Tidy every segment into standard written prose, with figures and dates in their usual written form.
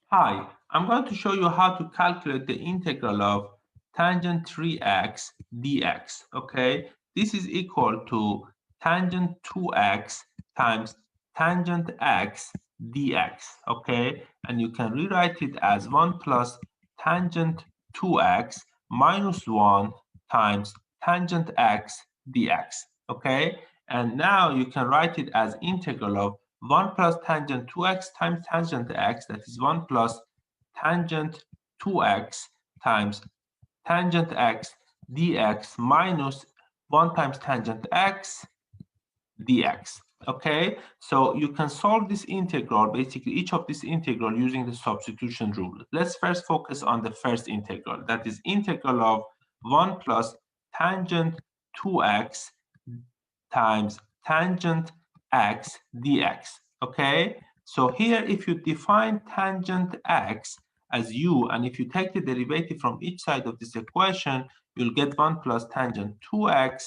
Hi, I'm going to show you how to calculate the integral of tangent 3x dx, okay? This is equal to tangent 2x times tangent x dx, okay? And you can rewrite it as 1 plus tangent 2x minus 1 times tangent x dx, okay? And now you can write it as integral of 1 plus tangent 2x times tangent x, that is 1 plus tangent 2x times tangent x dx minus 1 times tangent x dx. Okay, so you can solve this integral, basically each of this integral, using the substitution rule. Let's first focus on the first integral, that is integral of 1 plus tangent 2x times tangent x dx. Okay, so here if you define tangent x as u, and if you take the derivative from each side of this equation, you'll get 1 plus tangent 2x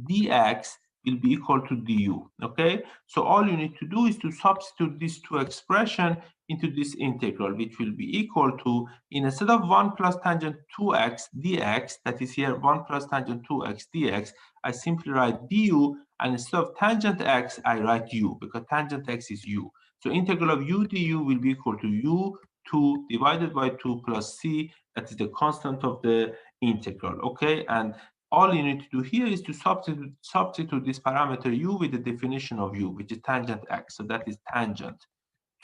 dx will be equal to du. Okay, so all you need to do is to substitute these two expressions into this integral, which will be equal to, instead of 1 plus tangent 2x dx, that is here 1 plus tangent 2x dx, I simply write du, and instead of tangent x, I write u, because tangent x is u. So integral of u du will be equal to u2 divided by 2 plus c, that is the constant of the integral, okay? And all you need to do here is to substitute this parameter u with the definition of u, which is tangent x. So that is tangent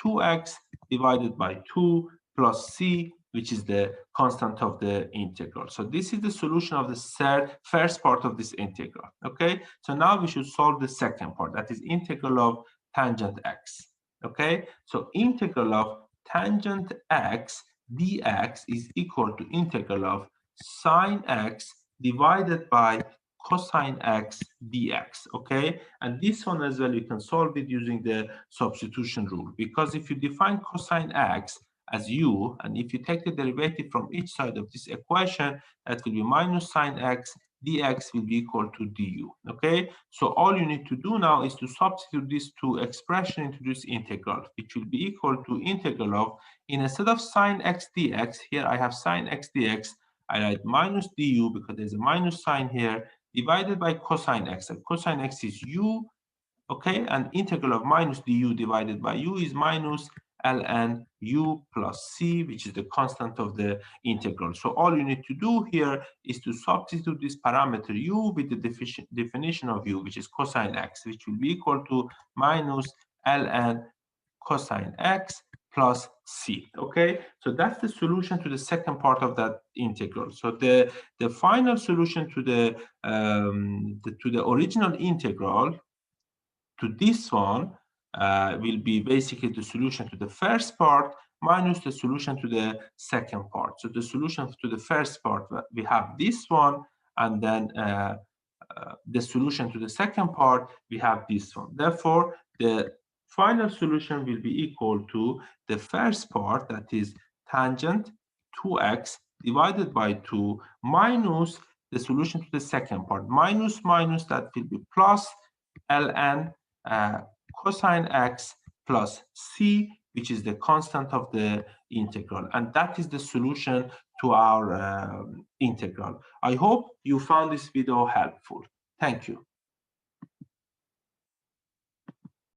2x divided by 2 plus c, which is the constant of the integral. So this is the solution of the first part of this integral. Okay, so now we should solve the second part, that is integral of tangent x. Okay, so integral of tangent x dx is equal to integral of sine x divided by cosine x dx. Okay, and this one as well, you can solve it using the substitution rule, because if you define cosine x as u, and if you take the derivative from each side of this equation, that will be minus sine x dx will be equal to du. Okay, so all you need to do now is to substitute these two expressions into this integral, which will be equal to integral of, instead of sine x dx, here I have sine x dx, I write minus du because there's a minus sign here, divided by cosine x, and cosine x is u. Okay, and integral of minus du divided by u is minus ln u plus c, which is the constant of the integral. So all you need to do here is to substitute this parameter u with the definition of u, which is cosine x, which will be equal to minus ln cosine x plus c. Okay, so that's the solution to the second part of that integral. So the final solution to the original integral, to this one, will be basically the solution to the first part minus the solution to the second part. So the solution to the first part, we have this one, and then the solution to the second part, we have this one. Therefore, the final solution will be equal to the first part, that is tangent 2x divided by 2 minus the solution to the second part, minus minus, that will be plus ln uh, cosine x plus c, which is the constant of the integral. And that is the solution to our integral. I hope you found this video helpful. Thank you.